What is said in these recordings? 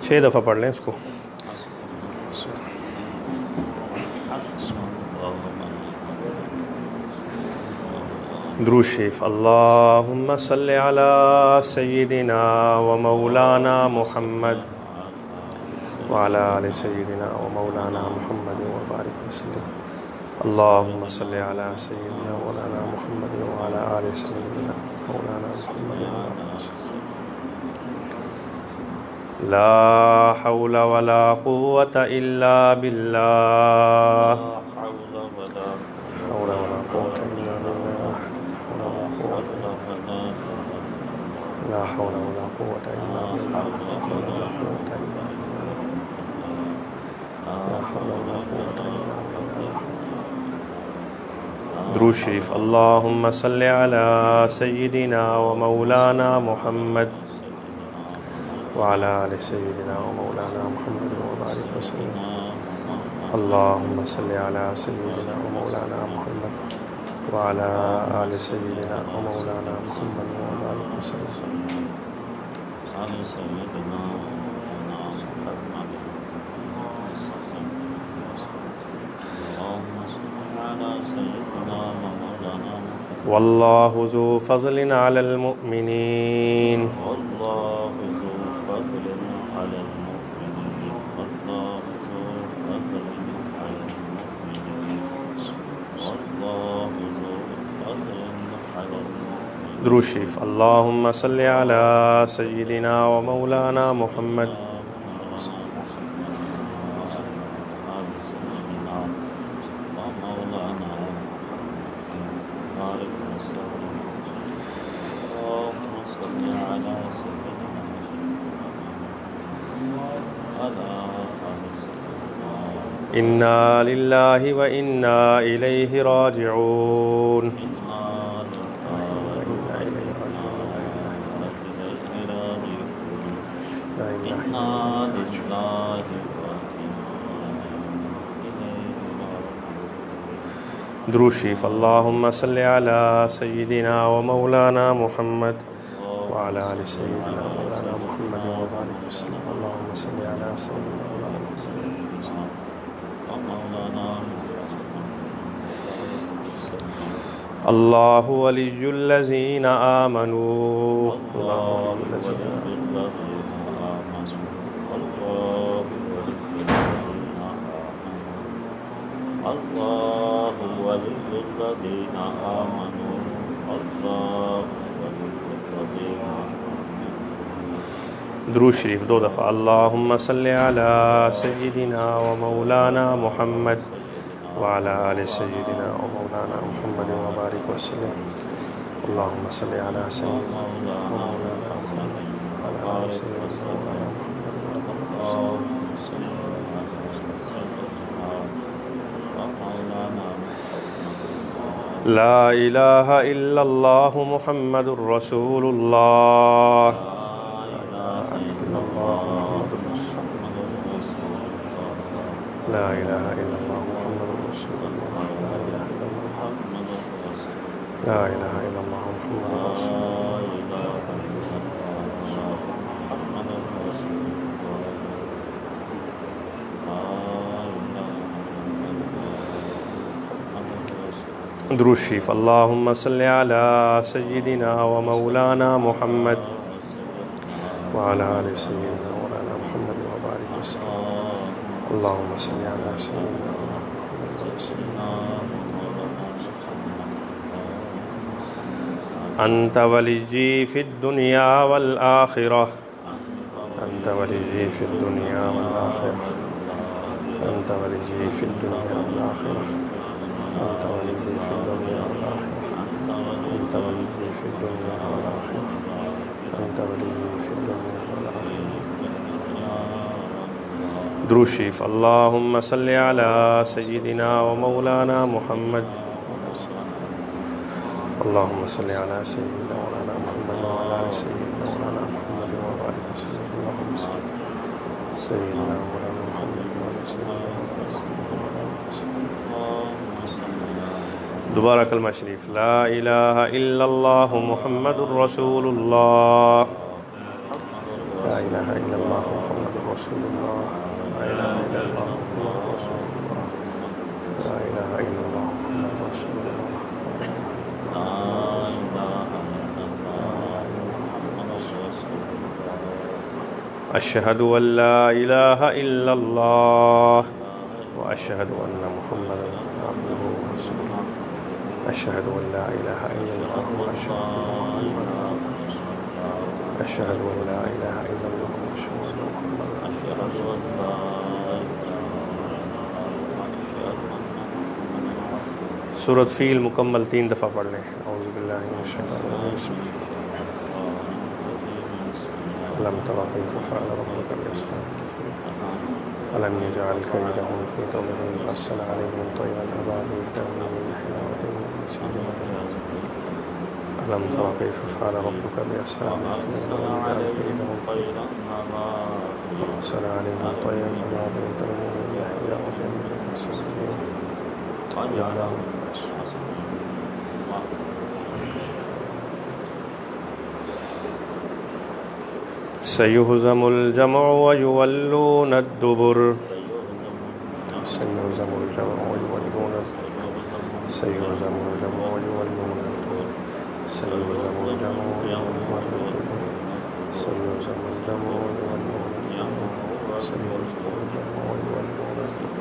6 دفعہ پڑھ لیں اس کو. درود شریف. اللہم صلی علی سیدنا و مولانا محمد وعلی آل سیدنا و مولانا محمد وبارک وسلم. اللہم صلی علی سیدنا و مولانا محمد وعلی آل سیدنا و مولانا محمد وبارک وسلم. لا حول ولا قوة الا باللہ. لا حول ولا قوة إلا بالله. لا حول ولا قوة إلا بالله. درود شریف. اللہم صلی علی سیدنا و مولانا محمد وعلی آل سیدنا و مولانا محمد وبارک وسلم. اللہم صلی علی سیدنا و مولانا محمد وعلی آل سیدنا و مولانا محمد وبارک وسلم. واللہ ذو فضل علی المؤمنین. درود شریف. اللہم صلی علی سیدنا و مولانا محمد انا للہ و انا الیہ راجعون. درود شریف. اللہم صلی علی سیدنا و مولانا محمد وعلی آل سیدنا و مولانا محمد وبارک وسلم. اللہم صلی علی سیدنا و مولانا اللہ ولی الذین آمنوا. درود شریف 2 دفعہ. اللہم صلی علی سیدنا و مولانا محمد وعلی آل سیدنا و مولانا محمد وبارک وسلم. اللہم صلی علی سیدنا و مولانا محمد وعلی آل سیدنا و مولانا محمد وبارک وسلم. لا الہ الا اللہ محمد الرسول اللہ. لا الہ الا اللہ محمد رسول اللہ. لا الہ الا اللہ محمد رسول اللہ. درود شریف. اللہم صلی علی سیدنا و مولانا محمد وعلی آل سیدنا و مولانا محمد وبارک وسلم. اللہم صلی علی سیدنا محمد وسلم. انت ولیجی فی الدنیا والآخرہ. انت ولیجی فی الدنیا والآخرہ. انت ولیجی فی الدنیا والآخرہ. انت ولیجی فی الدنیا والآخرہ. انت ولیجی فی الدنیا والآخرہ. انت ولیجی فی الدنیا والآخرہ. درود شریف. اللہم صلی علی سیدنا و مولانا محمد. اللہم صلی علی سیدنا و مولانا محمد وعلی آل سیدنا و مولانا محمد وبارک وسلم. اللہم صلی سیدنا و مولانا محمد وعلی سیدنا و مولانا محمد وسلم. دوبارہ کلمہ شریف. لا الہ الا اللہ محمد الرسول اللہ. لا الہ الا اللہ محمد الرسول اللہ. رسول الله لا إله إلا الله محمد رسول الله لا إله إلا الله محمد رسول الله أشهد أن لا إله إلا الله وأشهد أن محمدا عبده ورسوله أشهد أن لا إله إلا الله أشهد أن لا إله إلا الله وأشهد أن محمدا رسول الله سورۃ فیل مکمل 3 دفعہ پڑھ لیں. اعوذ باللہ من الشیطان الرجیم. ألم تر كيف فعل ربك بأصحاب الفيل ألم يجعل كيدهم في تضليل وأرسل عليهم طيرا أبابيل ترميهم بحجارة من سجيل ألم تر كيف فعل ربك بأصحاب الفيل ألم يجعل كيدهم في وأرسل عليهم طيرا أبابيل ترميهم بحجارة من سجيل سيهزم الجمع ويولون الدبر سيهزم الجمع ويولون الدبر سيهزم الجمع ويولون الدبر سيهزم الجمع ويولون الدبر سيهزم الجمع ويولون الدبر سيهزم الجمع ويولون الدبر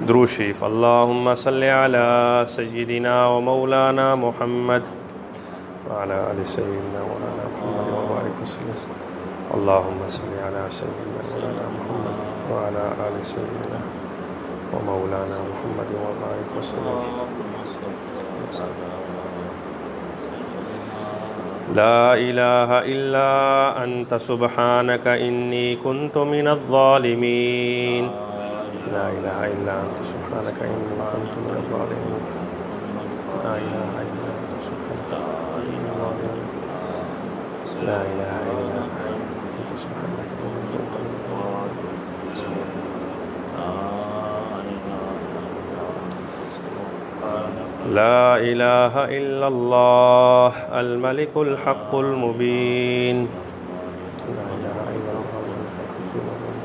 درود شریف. اللهم صل على سيدنا ومولانا محمد وعلى آل سيدنا ومولانا محمد وبارك وسلم. اللهم صل على سيدنا ومولانا محمد وعلى آل سيدنا ومولانا محمد وبارك وسلم. لا إله إلا أنت سبحانك إني كنت من الظالمين. لا إله إلا أنت سبحانك إني كنت من الظالمين. لا إله إلا أنت سبحانك إني كنت من الظالمين. لا إله إلا أنت سبحانك إني كنت من الظالمين. لا إله إلا الله الملك الحق المبين. لا إله إلا الله الملك الحق المبين.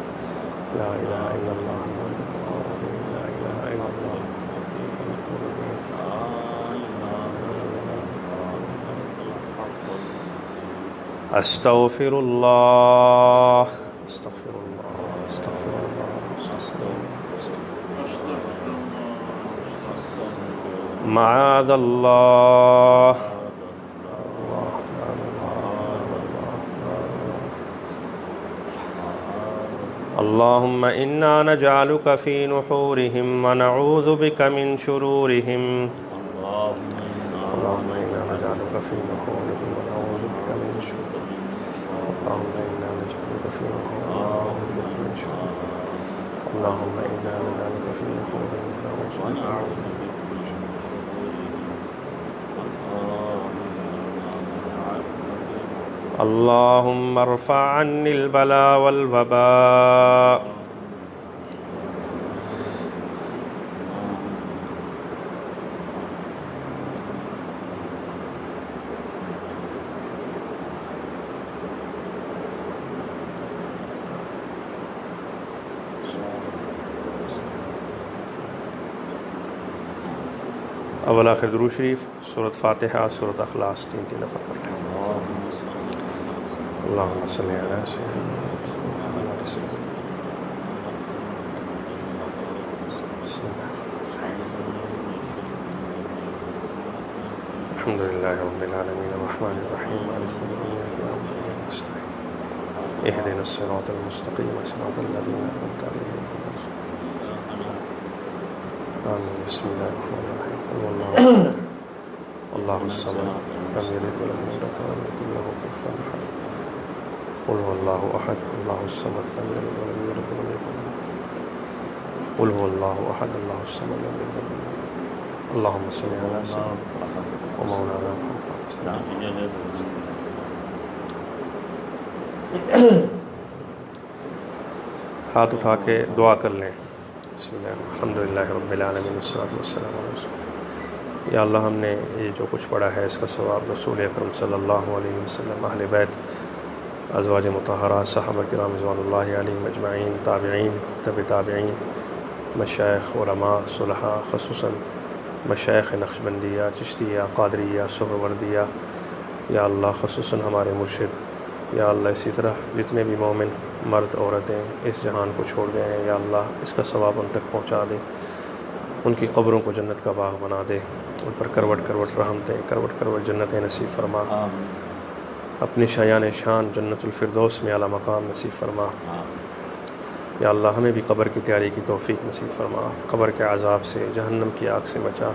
لا إله إلا الله أستغفر الله أستغفر الله أستغفر الله أستغفر الله معاذ الله اللهم إنا نجعلك في نحورهم ونعوذ بك من شرورهم. اللهم إنا نجعلك في نحورهم ونعوذ بك من شرورهم. اللهم إنا نجعلك في نحورهم ونعوذ بك من شرورهم. اللهم إنا نجعلك في نحورهم ونعوذ بك من شرورهم. اللهم ارفع عني البلاء والوباء. اول آخر درود شریف. سورۃ فاتحہ، سورۃ اخلاص 3 دفعہ پڑھیں. اللهم صل على سيدنا محمد وسلم. بسم الله الحمد لله رب العالمين الرحمن الرحيم مالك يوم الدين إياك نعبد وإياك نستعين اهدنا الصراط المستقيم صراط الذين أنعمت عليهم آمين. بسم الله الرحمن الرحيم. قل هو الله أحد الله الصمد لم يلد ولم يولد ولم يكن له كفوا أحد. قل هو الله أحد الله الصمد لم يلد ولم يولد ولم يكن له كفوا أحد. قل هو الله أحد الله الصمد لم يلد ولم يولد. اللهم صل على سيدنا ومولانا محمد. ہاتھ اٹھا کے دعا کر لیں. بسم اللہ الحمد للہ رب العالمین والصلاۃ والسلام علی رسول اللہ. یا اللہ ہم نے یہ جو کچھ پڑھا ہے اس کا ثواب رسول اکرم صلی اللہ علیہ وسلم، اہل بیت، ازواج مطہرات، صحابہ کرام رضوان اللہ علیہم اجمعین، تابعین، تبع تابعین، مشائخ، علماء، صلحاء، خصوصاً مشائخ نقشبندیہ، چشتیہ، قادریہ، سہروردیہ، یا اللہ خصوصاً ہمارے مرشد، یا اللہ اسی طرح جتنے بھی مومن مرد عورتیں اس جہان کو چھوڑ گئے ہیں، یا اللہ اس کا ثواب ان تک پہنچا دے، ان کی قبروں کو جنت کا باغ بنا دے، ان پر کروٹ کروٹ رحمتیں، کروٹ کروٹ جنتیں نصیب فرما، اپنی شایان شان جنت الفردوس میں اعلیٰ مقام نصیب فرما، یا اللہ ہمیں بھی قبر کی تیاری کی توفیق نصیب فرما، قبر کے عذاب سے، جہنم کی آگ سے بچا،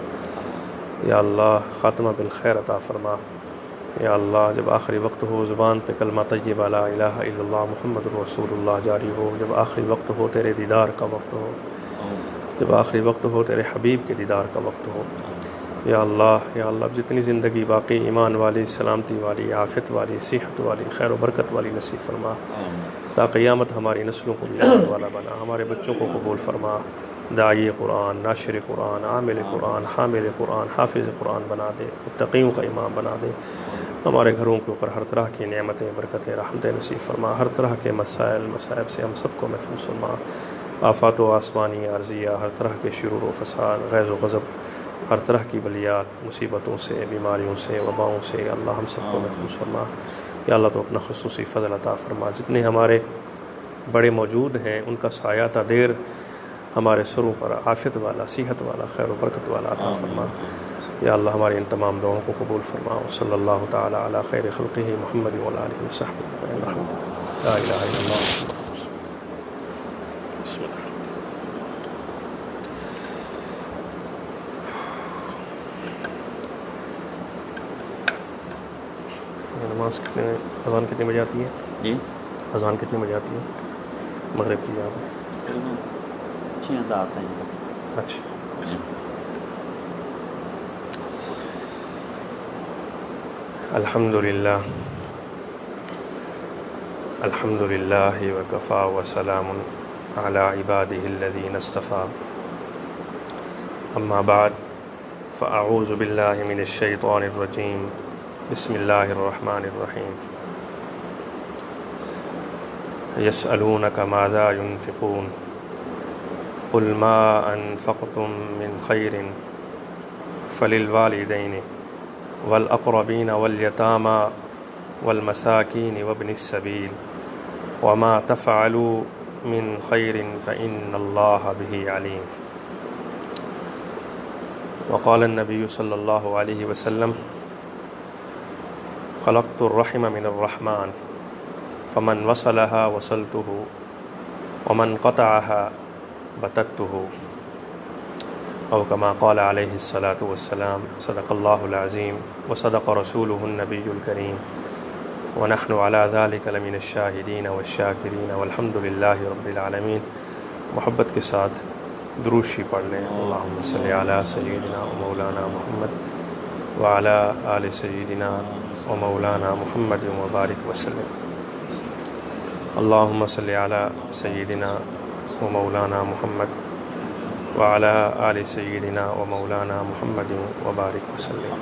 یا اللہ خاتمہ بالخیر عطا فرما، یا اللہ جب آخری وقت ہو زبان پہ کلمہ طیبہ لا الہ الا اللہ محمد الرسول اللہ جاری ہو، جب آخری وقت ہو تیرے دیدار کا وقت ہو، جب آخری وقت ہو تیرے حبیب کے دیدار کا وقت ہو، یا اللہ اب جتنی زندگی باقی ایمان والی، سلامتی والی، عافیت والی، صحت والی، خیر و برکت والی نصیب فرما، تا قیامت ہماری نسلوں کو بھی ایمان والا بنا، ہمارے بچوں کو قبول فرما، داعی قرآن، ناشر قرآن، عامل قرآن، حامل قرآن، حافظ قرآن بنا دے، متقیوں کا امام بنا دے، ہمارے گھروں کے اوپر ہر طرح کی نعمتیں، برکتیں، رحمتیں نصیب فرما، ہر طرح کے مسائل مصائب سے ہم سب کو محفوظ فرما، آفات و آسمانی عارضیہ، ہر طرح کے شرور و فساد، غیظ و غضب، ہر طرح کی بلیات، مصیبتوں سے، بیماریوں سے، وباؤں سے، یا اللہ ہم سب کو محفوظ فرما، یا اللہ تو اپنا خصوصی فضل عطا فرما، جتنے ہمارے بڑے موجود ہیں ان کا سایہ تا دیر ہمارے سروں پر عافیت والا، صحت والا، خیر و برکت والا عطا فرما، یا اللہ ہماری ان تمام دعاؤں کو قبول فرما، صلی اللہ تعالی علی خیر خلقہ محمد و آلہ وصحبہ اجمعین، لا الہ الا اللہ۔ بسم اللہ۔ نماز اذان کتنے بجے آتی ہے؟ جی اذان کتنے بجے آتی ہے؟ مغرب کی یاد ہے؟ 6 آتے ہیں۔ اچھا، الحمد للہ، الحمد للہ وکفا وسلام علی عبادہ الذین اصطفیٰ، اما بعد فاعوذ باللہ من الشیطان الرجیم، بسم اللہ الرحمن الرحیم، یسألونک ماذا ينفقون قل ما انفقتم من خیر فللوالدین والاقربین والیتامى والمساکین وابن السبیل وما تفعلوا من خیر فإن اللہ به علیم۔ وقال النبی صلی اللہ علیہ وسلم خلقت الرحم من الرحمن فمن وصلها وصلته ومن قطعها بتته، او كما قال علیہ الصلاۃ والسلام، صدق اللہ العظیم وصدق رسولہ النبی الکریم ونحن على ذلك لمن الشاہدین والشاکرین والحمد للہ رب العالمین۔ محبت کے ساتھ درود شریف پڑھ لیں، اللہم صلی علی سیدنا و مولانا محمد وعلی آل سیدنا و مولانا محمد وبارک وسلم۔ اللہم صلی علی سیدنا و مولانا محمد وعلی آل سیدنا و مولانا محمد وبارک وسلم۔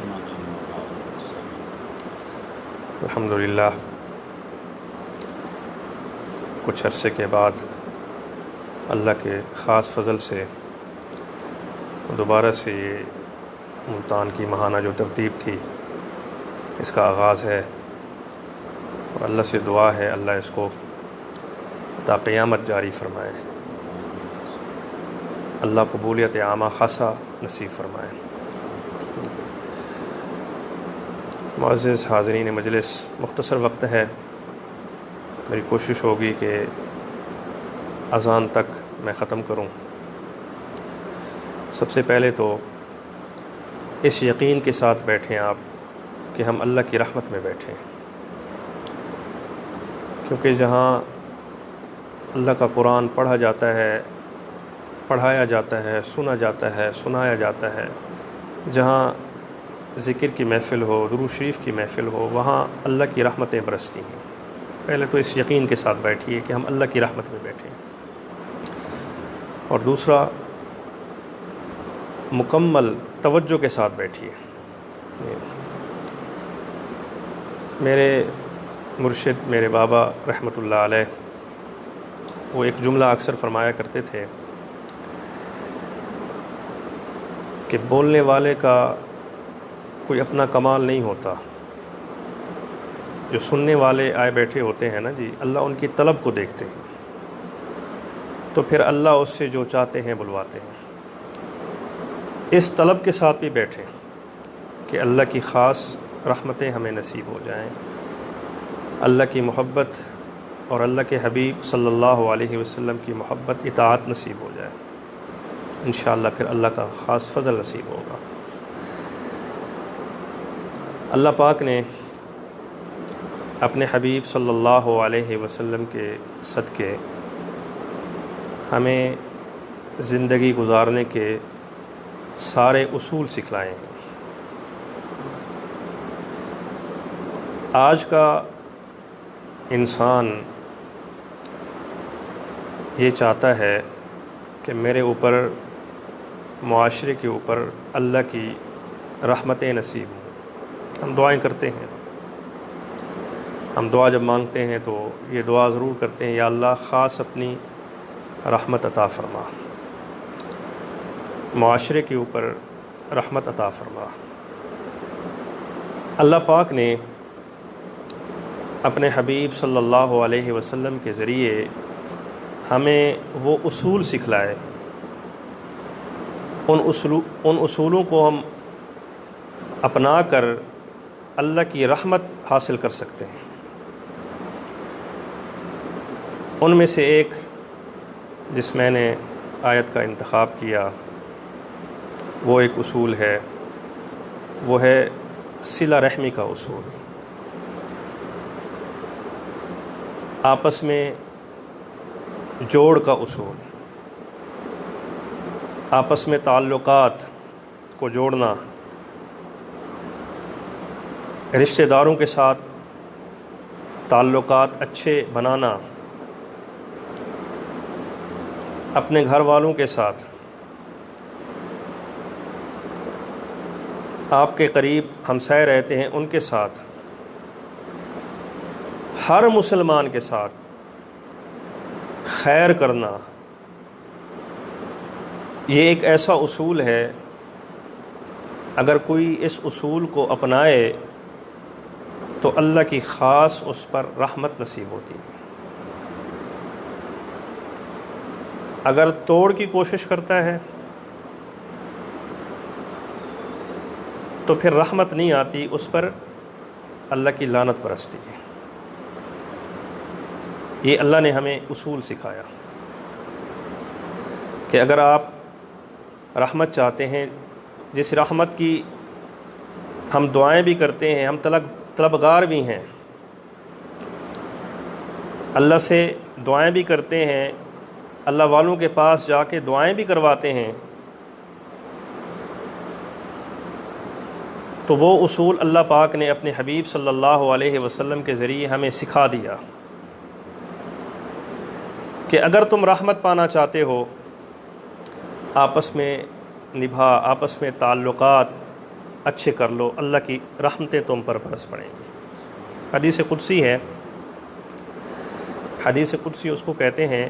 الحمدللہ کچھ عرصے کے بعد اللہ کے خاص فضل سے دوبارہ سے یہ ملتان کی ماہانہ جو ترتیب تھی اس کا آغاز ہے، اور اللہ سے دعا ہے اللہ اس کو تا قیامت جاری فرمائے، اللہ قبولیت عامہ خاصہ نصیب فرمائے۔ معزز حاضرین مجلس، مختصر وقت ہے، میری کوشش ہوگی کہ اذان تک میں ختم کروں۔ سب سے پہلے تو اس یقین کے ساتھ بیٹھیں آپ کہ ہم اللہ کی رحمت میں بیٹھیں، کیونکہ جہاں اللہ کا قرآن پڑھا جاتا ہے، پڑھایا جاتا ہے، سنا جاتا ہے، سنایا جاتا ہے، جہاں ذکر کی محفل ہو، درود شریف کی محفل ہو، وہاں اللہ کی رحمتیں برستی ہیں۔ پہلے تو اس یقین کے ساتھ بیٹھیے کہ ہم اللہ کی رحمت میں بیٹھیں، اور دوسرا مکمل توجہ کے ساتھ بیٹھیے۔ میرے مرشد، میرے بابا رحمۃ اللہ علیہ، وہ ایک جملہ اکثر فرمایا کرتے تھے کہ بولنے والے کا کوئی اپنا کمال نہیں ہوتا، جو سننے والے آئے بیٹھے ہوتے ہیں نا جی، اللہ ان کی طلب کو دیکھتے ہیں، تو پھر اللہ اس سے جو چاہتے ہیں بلواتے ہیں۔ اس طلب کے ساتھ بھی بیٹھیں کہ اللہ کی خاص رحمتیں ہمیں نصیب ہو جائیں، اللہ کی محبت اور اللہ کے حبیب صلی اللہ علیہ وسلم کی محبت، اطاعت نصیب ہو جائے، انشاءاللہ پھر اللہ کا خاص فضل نصیب ہوگا۔ اللہ پاک نے اپنے حبیب صلی اللہ علیہ وسلم کے صدقے ہمیں زندگی گزارنے کے سارے اصول سکھلائے ہیں۔ آج کا انسان یہ چاہتا ہے کہ میرے اوپر، معاشرے کے اوپر اللہ کی رحمتیں نصیب ہوں۔ ہم دعائیں کرتے ہیں، ہم دعا جب مانگتے ہیں تو یہ دعا ضرور کرتے ہیں، یا اللہ خاص اپنی رحمت عطا فرما، معاشرے کے اوپر رحمت عطا فرما۔ اللہ پاک نے اپنے حبیب صلی اللہ علیہ وسلم کے ذریعے ہمیں وہ اصول سکھلائے، ان اصولوں کو ہم اپنا کر اللہ کی رحمت حاصل کر سکتے ہیں۔ ان میں سے ایک جس میں نے آیت کا انتخاب کیا وہ ایک اصول ہے، وہ ہے صلہ رحمی کا اصول۔ آپس میں جوڑ کا اصول، آپس میں تعلقات کو جوڑنا، رشتہ داروں کے ساتھ تعلقات اچھے بنانا، اپنے گھر والوں کے ساتھ، آپ کے قریب ہمسائے رہتے ہیں ان کے ساتھ، ہر مسلمان کے ساتھ خیر کرنا، یہ ایک ایسا اصول ہے، اگر کوئی اس اصول کو اپنائے تو اللہ کی خاص اس پر رحمت نصیب ہوتی ہے۔ اگر توڑ کی کوشش کرتا ہے تو پھر رحمت نہیں آتی، اس پر اللہ کی لعنت برستی ہے۔ یہ اللہ نے ہمیں اصول سکھایا کہ اگر آپ رحمت چاہتے ہیں، جس رحمت کی ہم دعائیں بھی کرتے ہیں، ہم طلبگار بھی ہیں، اللہ سے دعائیں بھی کرتے ہیں، اللہ والوں کے پاس جا کے دعائیں بھی کرواتے ہیں، تو وہ اصول اللہ پاک نے اپنے حبیب صلی اللہ علیہ وسلم کے ذریعے ہمیں سکھا دیا کہ اگر تم رحمت پانا چاہتے ہو، آپس میں نبھا، آپس میں تعلقات اچھے کر لو، اللہ کی رحمتیں تم پر برس پڑیں گی۔ حدیث قدسی ہے، حدیث قدسی اس کو کہتے ہیں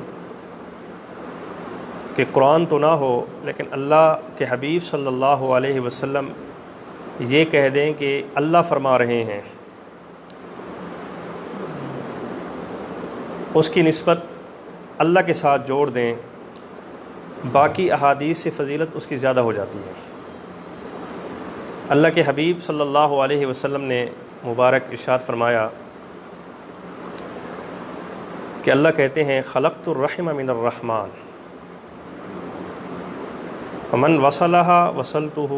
کہ قرآن تو نہ ہو لیکن اللہ کے حبیب صلی اللہ علیہ وسلم یہ کہہ دیں کہ اللہ فرما رہے ہیں، اس کی نسبت اللہ کے ساتھ جوڑ دیں، باقی احادیث سے فضیلت اس کی زیادہ ہو جاتی ہے۔ اللہ کے حبیب صلی اللہ علیہ وسلم نے مبارک ارشاد فرمایا کہ اللہ کہتے ہیں خلقت الرحم من الرحمن ومن وصلها وصلته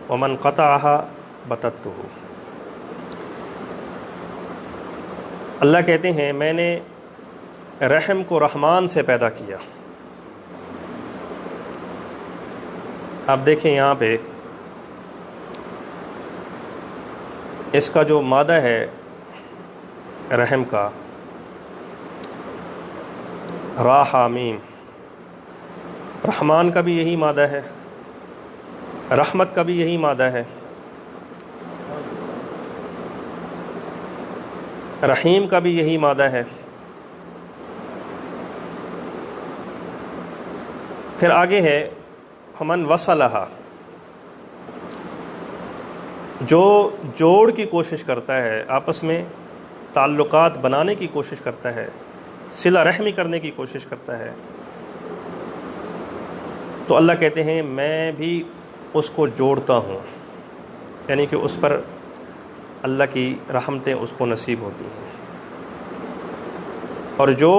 ومن قطعها بتته۔ اللہ کہتے ہیں میں نے رحم کو رحمان سے پیدا کیا۔ آپ دیکھیں یہاں پہ اس کا جو مادہ ہے رحم کا، را حامیم، رحمان کا بھی یہی مادہ ہے، رحمت کا بھی یہی مادہ ہے، رحیم کا بھی یہی مادہ ہے۔ پھر آگے ہے فمن وصلھا، جو جوڑ کی کوشش کرتا ہے، آپس میں تعلقات بنانے کی کوشش کرتا ہے، صلہ رحمی کرنے کی کوشش کرتا ہے، تو اللہ کہتے ہیں میں بھی اس کو جوڑتا ہوں، یعنی کہ اس پر اللہ کی رحمتیں اس کو نصیب ہوتی ہیں۔ اور جو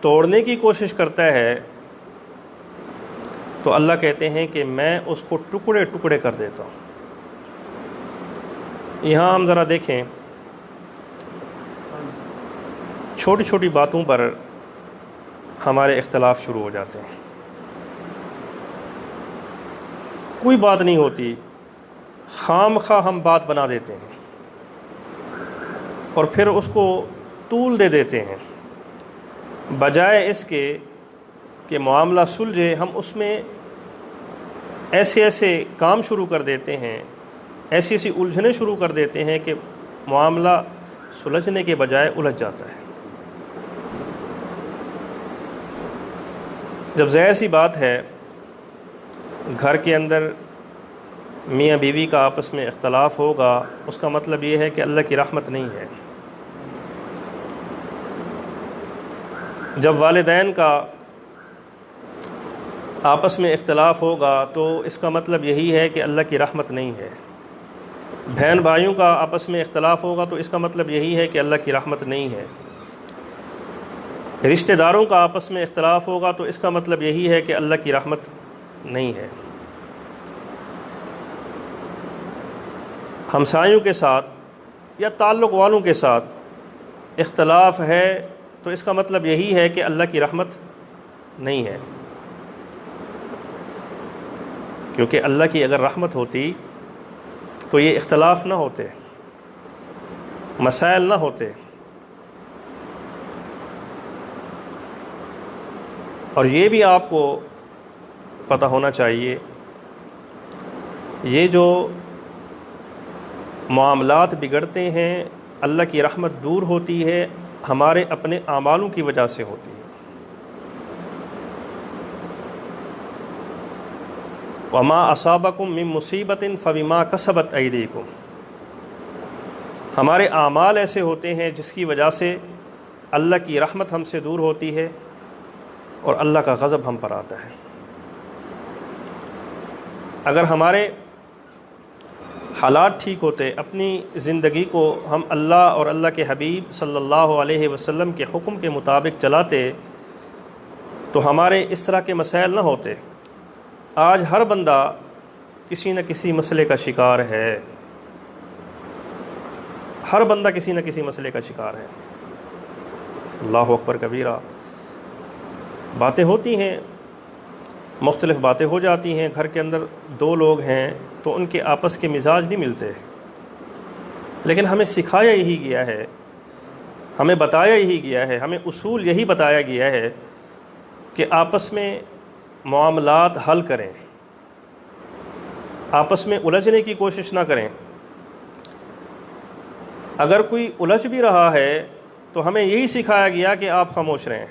توڑنے کی کوشش کرتا ہے تو اللہ کہتے ہیں کہ میں اس کو ٹکڑے ٹکڑے کر دیتا ہوں۔ یہاں ہم ذرا دیکھیں، چھوٹی چھوٹی باتوں پر ہمارے اختلاف شروع ہو جاتے ہیں، کوئی بات نہیں ہوتی، خام خواہ ہم بات بنا دیتے ہیں اور پھر اس کو طول دے دیتے ہیں، بجائے اس کے کہ معاملہ سلجھے ہم اس میں ایسے ایسے کام شروع کر دیتے ہیں، ایسی ایسی الجھنیں شروع کر دیتے ہیں کہ معاملہ سلجھنے کے بجائے الجھ جاتا ہے۔ جب ظاہر سی بات ہے گھر کے اندر میاں بیوی کا آپس میں اختلاف ہوگا، اس کا مطلب یہ ہے کہ اللہ کی رحمت نہیں ہے۔ جب والدین کا آپس میں اختلاف ہوگا تو اس کا مطلب یہی ہے کہ اللہ کی رحمت نہیں ہے۔ بہن بھائیوں کا آپس میں اختلاف ہوگا تو اس کا مطلب یہی ہے کہ اللہ کی رحمت نہیں ہے۔ رشتہ داروں کا آپس میں اختلاف ہوگا تو اس کا مطلب یہی ہے کہ اللہ کی رحمت نہیں ہے۔ ہمسایوں کے ساتھ یا تعلق والوں کے ساتھ اختلاف ہے تو اس کا مطلب یہی ہے کہ اللہ کی رحمت نہیں ہے، کیونکہ اللہ کی اگر رحمت ہوتی تو یہ اختلاف نہ ہوتے، مسائل نہ ہوتے۔ اور یہ بھی آپ کو پتہ ہونا چاہیے، یہ جو معاملات بگڑتے ہیں، اللہ کی رحمت دور ہوتی ہے، ہمارے اپنے اعمالوں کی وجہ سے ہوتی ہے۔ وما اصابکم من مصیبت فبما کسبت ایدیکم، ہمارے اعمال ایسے ہوتے ہیں جس کی وجہ سے اللہ کی رحمت ہم سے دور ہوتی ہے اور اللہ کا غضب ہم پر آتا ہے۔ اگر ہمارے حالات ٹھیک ہوتے، اپنی زندگی کو ہم اللہ اور اللہ کے حبیب صلی اللہ علیہ وسلم کے حکم کے مطابق چلاتے تو ہمارے اس طرح کے مسائل نہ ہوتے۔ آج ہر بندہ کسی نہ کسی مسئلے کا شکار ہے، ہر بندہ کسی نہ کسی مسئلے کا شکار ہے۔ اللہ اکبر کبیرہ، باتیں ہوتی ہیں، مختلف باتیں ہو جاتی ہیں، گھر کے اندر دو لوگ ہیں تو ان کے آپس کے مزاج نہیں ملتے، لیکن ہمیں سکھایا یہی گیا ہے، ہمیں بتایا یہی گیا ہے، ہمیں اصول یہی بتایا گیا ہے کہ آپس میں معاملات حل کریں، آپس میں الجھنے کی کوشش نہ کریں۔ اگر کوئی الجھ بھی رہا ہے تو ہمیں یہی سکھایا گیا کہ آپ خاموش رہیں۔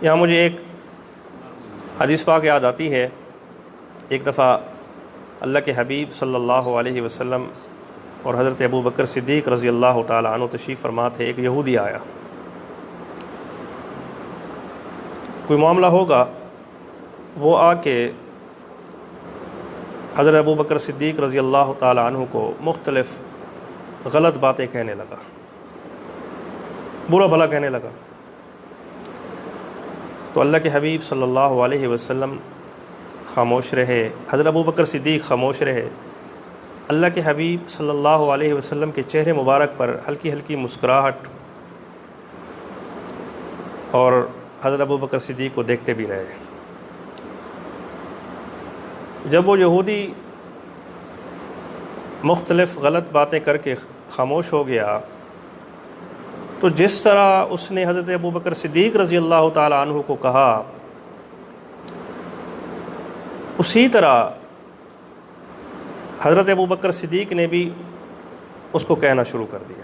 یہاں مجھے ایک حدیث پاک یاد آتی ہے، ایک دفعہ اللہ کے حبیب صلی اللہ علیہ وسلم اور حضرت ابو بکر صدیق رضی اللہ تعالی عنہ تشریف فرما تھے۔ ایک یہودی آیا، کوئی معاملہ ہوگا، وہ آ کے حضرت ابو بکر صدیق رضی اللہ تعالی عنہ کو مختلف غلط باتیں کہنے لگا، برا بھلا کہنے لگا۔ تو اللہ کے حبیب صلی اللہ علیہ وسلم خاموش رہے، حضرت ابو بکر صدیق خاموش رہے۔ اللہ کے حبیب صلی اللہ علیہ وسلم کے چہرے مبارک پر ہلکی ہلکی مسکراہٹ، اور حضرت ابو بکر صدیق کو دیکھتے بھی رہے۔ جب وہ یہودی مختلف غلط باتیں کر کے خاموش ہو گیا تو جس طرح اس نے حضرت ابو بکر صدیق رضی اللہ تعالی عنہ کو کہا، اسی طرح حضرت ابوبکر صدیق نے بھی اس کو کہنا شروع کر دیا۔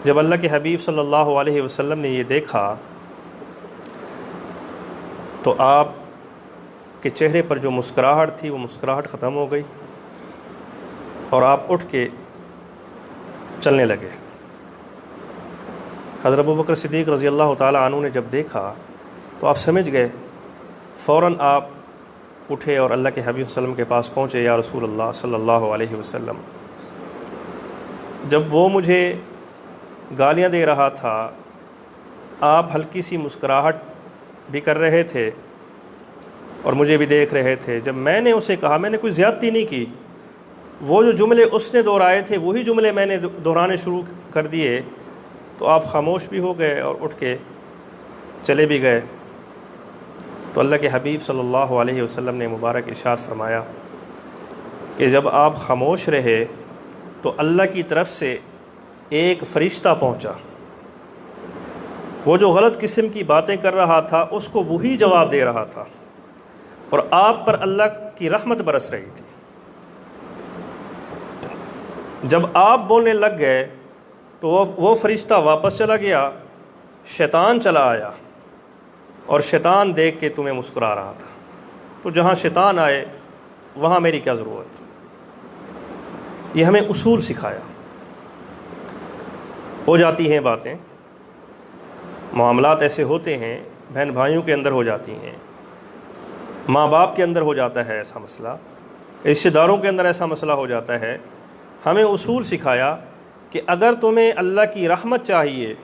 جب اللہ کے حبیب صلی اللہ علیہ وسلم نے یہ دیکھا تو آپ کے چہرے پر جو مسکراہٹ تھی وہ مسکراہٹ ختم ہو گئی اور آپ اٹھ کے چلنے لگے۔ حضرت ابوبکر صدیق رضی اللہ تعالیٰ عنہ نے جب دیکھا تو آپ سمجھ گئے، فوراً آپ اٹھے اور اللہ کے حبیب صلی اللہ علیہ وسلم کے پاس پہنچے، یا رسول اللہ صلی اللہ علیہ وسلم، جب وہ مجھے گالیاں دے رہا تھا آپ ہلکی سی مسکراہٹ بھی کر رہے تھے اور مجھے بھی دیکھ رہے تھے۔ جب میں نے اسے کہا، میں نے کوئی زیادتی نہیں کی، وہ جو جملے اس نے دہرائے تھے وہی جملے میں نے دہرانے شروع کر دیے، تو آپ خاموش بھی ہو گئے اور اٹھ کے چلے بھی گئے۔ تو اللہ کے حبیب صلی اللہ علیہ وسلم نے مبارک ارشاد فرمایا کہ جب آپ خاموش رہے تو اللہ کی طرف سے ایک فرشتہ پہنچا، وہ جو غلط قسم کی باتیں کر رہا تھا اس کو وہی جواب دے رہا تھا اور آپ پر اللہ کی رحمت برس رہی تھی۔ جب آپ بولنے لگ گئے تو وہ فرشتہ واپس چلا گیا، شیطان چلا آیا اور شیطان دیکھ کے تمہیں مسکرا رہا تھا۔ تو جہاں شیطان آئے وہاں میری کیا ضرورت؟ یہ ہمیں اصول سکھایا۔ ہو جاتی ہیں باتیں، معاملات ایسے ہوتے ہیں، بہن بھائیوں کے اندر ہو جاتی ہیں، ماں باپ کے اندر ہو جاتا ہے ایسا مسئلہ، رشتہ داروں کے اندر ایسا مسئلہ ہو جاتا ہے۔ ہمیں اصول سکھایا کہ اگر تمہیں اللہ کی رحمت چاہیے،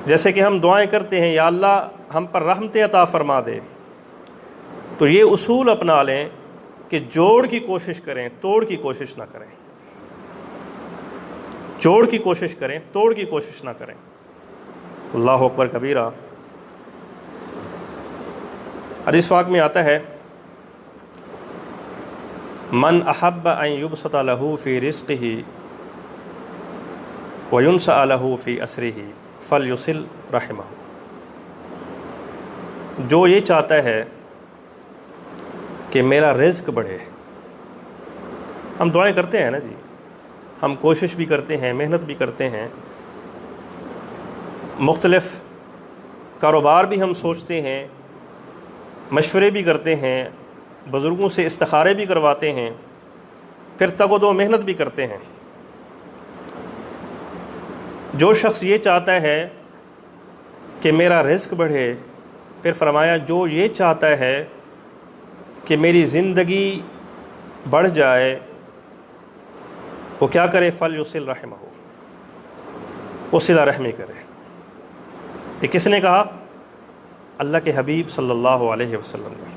جیسے کہ ہم دعائیں کرتے ہیں یا اللہ ہم پر رحمت عطا فرما دے، تو یہ اصول اپنا لیں کہ جوڑ کی کوشش کریں، توڑ کی کوشش نہ کریں۔ جوڑ کی کوشش کریں، توڑ کی کوشش نہ کریں۔ اللہ اکبر کبیرہ۔ حدیث پاک میں آتا ہے، من احب ان یبسط له فی رزقہ وینسأ له فی اسرہ فلیصل رحمہ۔ جو یہ چاہتا ہے کہ میرا رزق بڑھے، ہم دعائیں کرتے ہیں نا جی، ہم کوشش بھی کرتے ہیں، محنت بھی کرتے ہیں، مختلف کاروبار بھی ہم سوچتے ہیں، مشورے بھی کرتے ہیں، بزرگوں سے استخارے بھی کرواتے ہیں، پھر تگ و دو محنت بھی کرتے ہیں۔ جو شخص یہ چاہتا ہے کہ میرا رزق بڑھے، پھر فرمایا جو یہ چاہتا ہے کہ میری زندگی بڑھ جائے، وہ کیا کرے؟ فلیصل رحمہ، وہ صلہ رحمی کرے۔ یہ کس نے کہا؟ اللہ کے حبیب صلی اللہ علیہ وسلم نے۔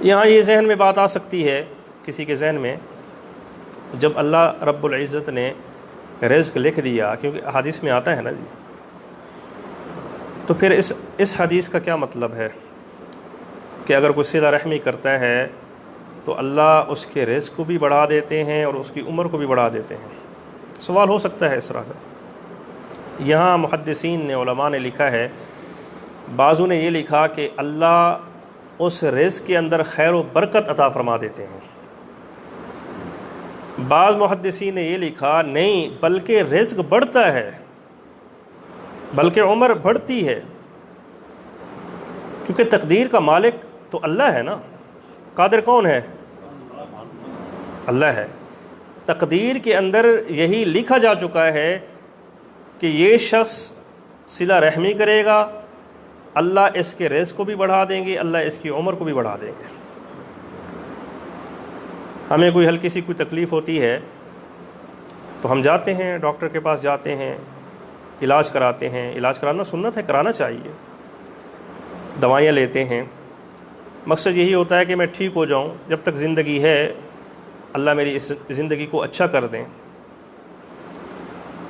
یہاں یہ ذہن میں بات آ سکتی ہے کسی کے ذہن میں، جب اللہ رب العزت نے رزق لکھ دیا، کیونکہ حدیث میں آتا ہے نا جی، تو پھر اس حدیث کا کیا مطلب ہے کہ اگر کوئی صلہ رحمی کرتا ہے تو اللہ اس کے رزق کو بھی بڑھا دیتے ہیں اور اس کی عمر کو بھی بڑھا دیتے ہیں؟ سوال ہو سکتا ہے اس طرح کا۔ یہاں محدثین نے، علماء نے لکھا ہے، بعضوں نے یہ لکھا کہ اللہ اس رزق کے اندر خیر و برکت عطا فرما دیتے ہیں۔ بعض محدثین نے یہ لکھا نہیں، بلکہ رزق بڑھتا ہے، بلکہ عمر بڑھتی ہے، کیونکہ تقدیر کا مالک تو اللہ ہے نا۔ قادر کون ہے؟ اللہ ہے۔ تقدیر کے اندر یہی لکھا جا چکا ہے کہ یہ شخص صلہ رحمی کرے گا، اللہ اس کے رزق کو بھی بڑھا دیں گے، اللہ اس کی عمر کو بھی بڑھا دیں گے۔ ہمیں کوئی ہلکی سی کوئی تکلیف ہوتی ہے تو ہم جاتے ہیں، ڈاکٹر کے پاس جاتے ہیں، علاج کراتے ہیں۔ علاج کرانا سنت ہے، کرانا چاہیے، دوائیاں لیتے ہیں۔ مقصد یہی ہوتا ہے کہ میں ٹھیک ہو جاؤں، جب تک زندگی ہے اللہ میری اس زندگی کو اچھا کر دیں۔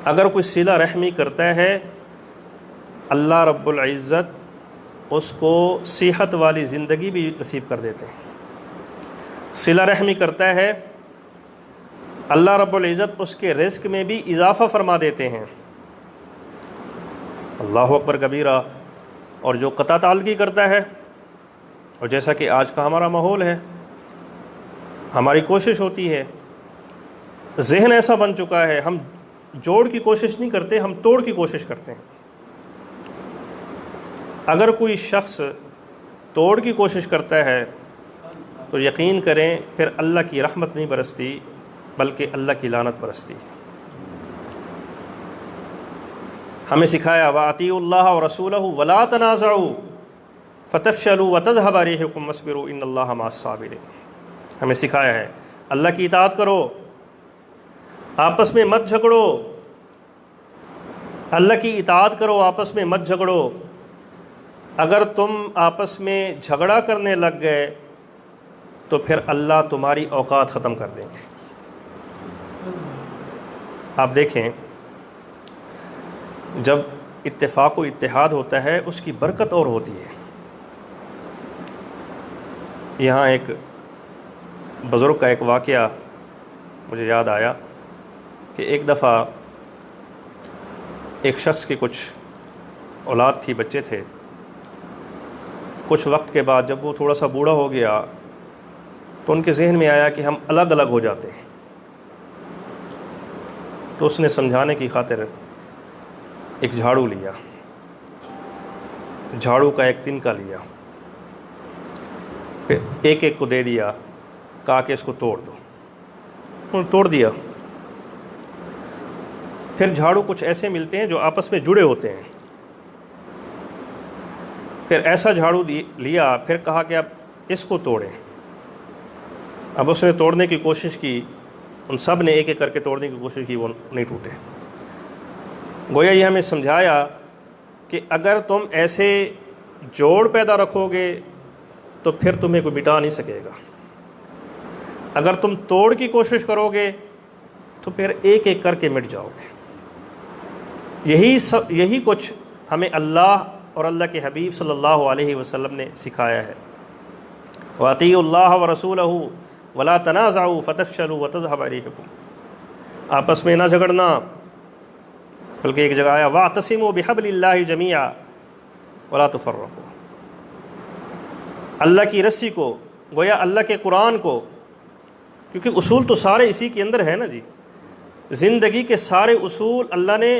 اگر کوئی صلہ رحمی کرتا ہے، اللہ رب العزت اس کو صحت والی زندگی بھی نصیب کر دیتے ہیں۔ صلہ رحمی کرتا ہے، اللہ رب العزت اس کے رزق میں بھی اضافہ فرما دیتے ہیں۔ اللہ اکبر کبیرہ۔ اور جو قطع تعلقی کرتا ہے، اور جیسا کہ آج کا ہمارا ماحول ہے، ہماری کوشش ہوتی ہے، ذہن ایسا بن چکا ہے، ہم جوڑ کی کوشش نہیں کرتے، ہم توڑ کی کوشش کرتے ہیں۔ اگر کوئی شخص توڑ کی کوشش کرتا ہے تو یقین کریں پھر اللہ کی رحمت نہیں برستی بلکہ اللہ کی لعنت برستی۔ ہمیں سکھایا وَأَطِيعُوا اللَّهَ وَرَسُولَهُ وَلَا تَنَازَعُوا فَتَفْشَلُوا وَتَذْهَبَ رِيحُكُمْ وَاصْبِرُوا إِنَّ اللَّهَ مَعَ الصَّابِرِينَ۔ ہمیں سکھایا ہے اللہ کی اطاعت کرو، آپس میں مت جھگڑو، اللہ کی اطاعت کرو، آپس میں مت جھگڑو۔ اگر تم آپس میں جھگڑا کرنے لگ گئے تو پھر اللہ تمہاری اوقات ختم کر دیں گے۔ آپ دیکھیں جب اتفاق و اتحاد ہوتا ہے اس کی برکت اور ہوتی ہے۔ یہاں ایک بزرگ کا ایک واقعہ مجھے یاد آیا کہ ایک دفعہ ایک شخص کی کچھ اولاد تھی، بچے تھے۔ کچھ وقت کے بعد جب وہ تھوڑا سا بوڑھا ہو گیا تو ان کے ذہن میں آیا کہ ہم الگ الگ ہو جاتے ہیں۔ تو اس نے سمجھانے کی خاطر ایک جھاڑو لیا، جھاڑو کا ایک تنکا لیا، پھر ایک ایک کو دے دیا، کہا کہ اس کو توڑ دو۔ انہوں نے توڑ دیا۔ پھر جھاڑو کچھ ایسے ملتے ہیں جو آپس میں جڑے ہوتے ہیں، پھر ایسا جھاڑو لیا، پھر کہا کہ اب اس کو توڑیں۔ اب اس نے توڑنے کی کوشش کی، ان سب نے ایک ایک کر کے توڑنے کی کوشش کی، وہ نہیں ٹوٹے۔ گویا یہ ہمیں سمجھایا کہ اگر تم ایسے جوڑ پیدا رکھو گے تو پھر تمہیں کوئی مٹا نہیں سکے گا۔ اگر تم توڑ کی کوشش کرو گے تو پھر ایک ایک کر کے مٹ جاؤ گے۔ یہی کچھ ہمیں اللہ اور اللہ کے حبیب صلی اللہ علیہ وسلم نے سکھایا ہے۔ وَأَطِيعُوا اللَّهَ وَرَسُولَهُ وَلَا تَنَازَعُوا فَتَفْشَلُوا وَتَذْهَبَ رِيحُكُمْ۔ آپس میں نہ جھگڑنا، بلکہ ایک جگہ آیا وَاعْتَصِمُوا بِحَبْلِ اللَّهِ جَمِيعًا وَلَا تُفَرَّقُوا۔ اللہ کی رسی کو، گویا اللہ کے قرآن کو، کیونکہ اصول تو سارے اسی کے اندر ہے نا جی۔ زندگی کے سارے اصول اللہ نے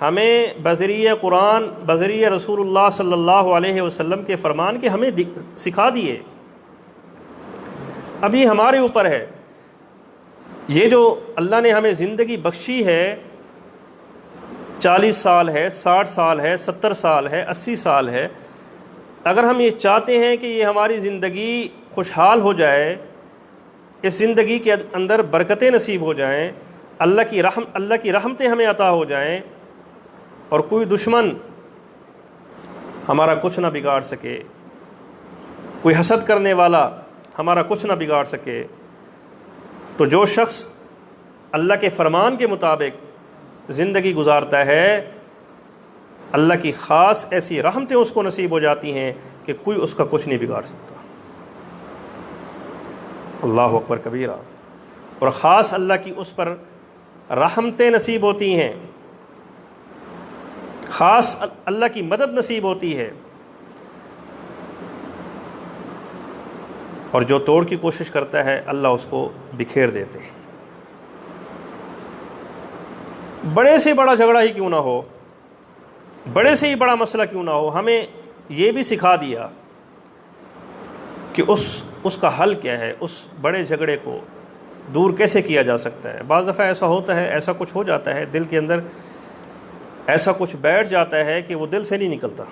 ہمیں بذریعہ قرآن، بذریعہ رسول اللہ صلی اللہ علیہ وسلم کے فرمان کے ہمیں سکھا دیے۔ اب یہ ہمارے اوپر ہے، یہ جو اللہ نے ہمیں زندگی بخشی ہے، 40 سال ہے، 60 سال ہے، 70 سال ہے، 80 سال ہے، اگر ہم یہ چاہتے ہیں کہ یہ ہماری زندگی خوشحال ہو جائے، اس زندگی کے اندر برکتیں نصیب ہو جائیں، اللہ کی رحمتیں ہمیں عطا ہو جائیں، اور کوئی دشمن ہمارا کچھ نہ بگاڑ سکے، کوئی حسد کرنے والا ہمارا کچھ نہ بگاڑ سکے، تو جو شخص اللہ کے فرمان کے مطابق زندگی گزارتا ہے، اللہ کی خاص ایسی رحمتیں اس کو نصیب ہو جاتی ہیں کہ کوئی اس کا کچھ نہیں بگاڑ سکتا۔ اللہ اکبر کبیرہ۔ اور خاص اللہ کی اس پر رحمتیں نصیب ہوتی ہیں، خاص اللہ کی مدد نصیب ہوتی ہے، اور جو توڑ کی کوشش کرتا ہے اللہ اس کو بکھیر دیتے ہیں۔ بڑے سے بڑا جھگڑا ہی کیوں نہ ہو، بڑے سے ہی بڑا مسئلہ کیوں نہ ہو، ہمیں یہ بھی سکھا دیا کہ اس کا حل کیا ہے، اس بڑے جھگڑے کو دور کیسے کیا جا سکتا ہے۔ بعض دفعہ ایسا ہوتا ہے، ایسا کچھ ہو جاتا ہے دل کے اندر، ایسا کچھ بیٹھ جاتا ہے کہ وہ دل سے نہیں نکلتا۔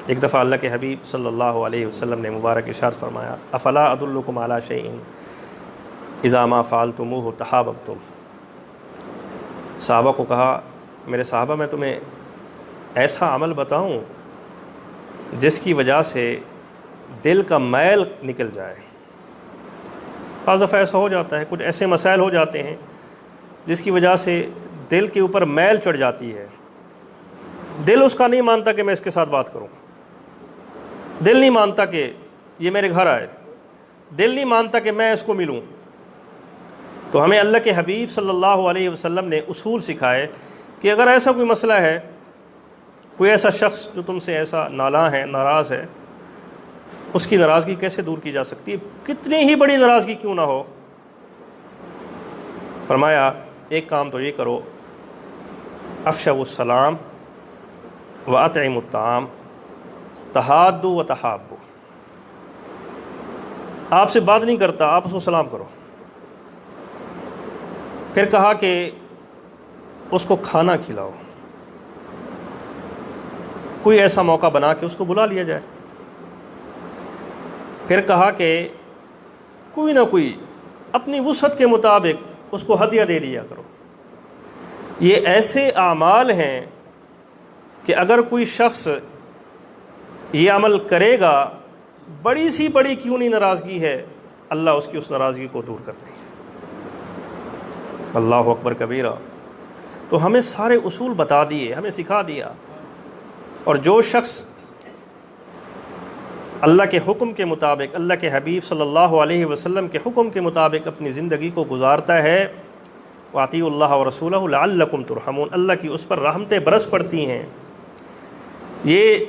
ایک دفعہ اللہ کے حبیب صلی اللہ علیہ وسلم نے مبارک ارشاد فرمایا افلا ادلکم علی شیء اذا ما فعلتموہ تحاببتم۔ صحابہ کو کہا میرے صحابہ میں تمہیں ایسا عمل بتاؤں جس کی وجہ سے دل کا میل نکل جائے۔ بعض دفعہ ایسا ہو جاتا ہے، کچھ ایسے مسائل ہو جاتے ہیں جس کی وجہ سے دل کے اوپر میل چڑھ جاتی ہے، دل اس کا نہیں مانتا کہ میں اس کے ساتھ بات کروں، دل نہیں مانتا کہ یہ میرے گھر آئے، دل نہیں مانتا کہ میں اس کو ملوں۔ تو ہمیں اللہ کے حبیب صلی اللہ علیہ وسلم نے اصول سکھائے کہ اگر ایسا کوئی مسئلہ ہے، کوئی ایسا شخص جو تم سے ایسا نالاں ہے، ناراض ہے، اس کی ناراضگی کیسے دور کی جا سکتی ہے، کتنی ہی بڑی ناراضگی کیوں نہ ہو؟ فرمایا ایک کام تو یہ کرو، افشوا السلام واطعموا الطعام تحادوا وتحابوا، آپ سے بات نہیں کرتا، آپ اس کو سلام کرو۔ پھر کہا کہ اس کو کھانا کھلاؤ، کوئی ایسا موقع بنا کہ اس کو بلا لیا جائے۔ پھر کہا کہ کوئی نہ کوئی اپنی وسعت کے مطابق اس کو ہدیہ دے دیا کرو۔ یہ ایسے اعمال ہیں کہ اگر کوئی شخص یہ عمل کرے گا، بڑی سی بڑی کیوں نہیں ناراضگی ہے، اللہ اس کی اس ناراضگی کو دور کر دیں گے۔ اللہ اکبر کبیرہ۔ تو ہمیں سارے اصول بتا دیے، ہمیں سکھا دیا، اور جو شخص اللہ کے حکم کے مطابق، اللہ کے حبیب صلی اللہ علیہ وسلم کے حکم کے مطابق اپنی زندگی کو گزارتا ہے، وَأَطِیعُوا اللَّهَ وَرَسُولَهُ لَعَلَّکُمْ تُرْحَمُونَ، اللہ کی اس پر رحمتیں برس پڑتی ہیں۔ یہ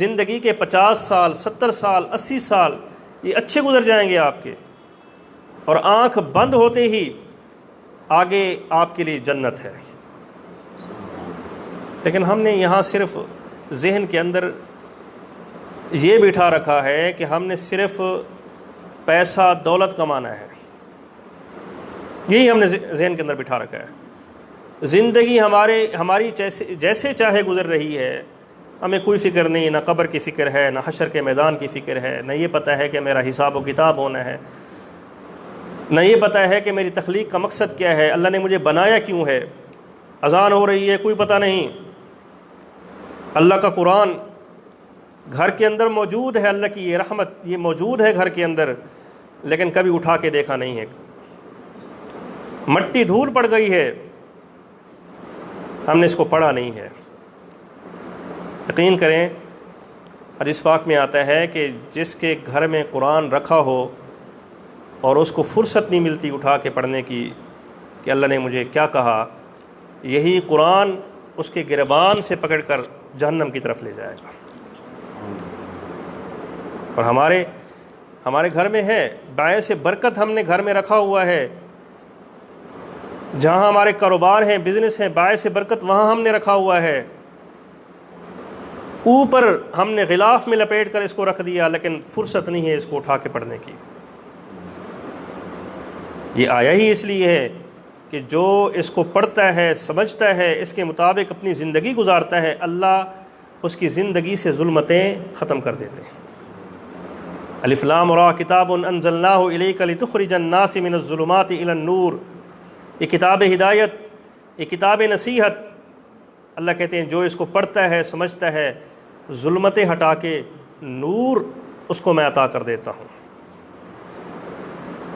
زندگی کے 50 سال، 70 سال، 80 سال یہ اچھے گزر جائیں گے آپ کے، اور آنکھ بند ہوتے ہی آگے آپ کے لیے جنت ہے۔ لیکن ہم نے یہاں صرف ذہن کے اندر یہ بٹھا رکھا ہے کہ ہم نے صرف پیسہ دولت کمانا ہے، یہی ہم نے ذہن کے اندر بٹھا رکھا ہے۔ زندگی ہماری جیسے چاہے گزر رہی ہے، ہمیں کوئی فکر نہیں، نہ قبر کی فکر ہے، نہ حشر کے میدان کی فکر ہے، نہ یہ پتہ ہے کہ میرا حساب و کتاب ہونا ہے، نہ یہ پتہ ہے کہ میری تخلیق کا مقصد کیا ہے، اللہ نے مجھے بنایا کیوں ہے۔ اذان ہو رہی ہے، کوئی پتہ نہیں، اللہ کا قرآن گھر کے اندر موجود ہے، اللہ کی یہ رحمت یہ موجود ہے گھر کے اندر، لیکن کبھی اٹھا کے دیکھا نہیں ہے، مٹی دھول پڑ گئی ہے، ہم نے اس کو پڑھا نہیں ہے۔ یقین کریں، حدیث پاک میں آتا ہے کہ جس کے گھر میں قرآن رکھا ہو اور اس کو فرصت نہیں ملتی اٹھا کے پڑھنے کی کہ اللہ نے مجھے کیا کہا، یہی قرآن اس کے گریبان سے پکڑ کر جہنم کی طرف لے جائے گا۔ اور ہمارے گھر میں ہے، باعث برکت ہم نے گھر میں رکھا ہوا ہے، جہاں ہمارے کاروبار ہیں، بزنس ہیں، باعث برکت وہاں ہم نے رکھا ہوا ہے، اوپر ہم نے غلاف میں لپیٹ کر اس کو رکھ دیا، لیکن فرصت نہیں ہے اس کو اٹھا کے پڑھنے کی۔ یہ آیا ہی اس لیے ہے کہ جو اس کو پڑھتا ہے، سمجھتا ہے، اس کے مطابق اپنی زندگی گزارتا ہے، اللہ اس کی زندگی سے ظلمتیں ختم کر دیتے ہیں۔ الف لام را کتاب انزلناہ الیک لتخرج الناس من الظلمات الی النور، یہ کتاب ہدایت، یہ کتاب نصیحت، اللہ کہتے ہیں جو اس کو پڑھتا ہے، سمجھتا ہے، ظلمتیں ہٹا کے نور اس کو میں عطا کر دیتا ہوں۔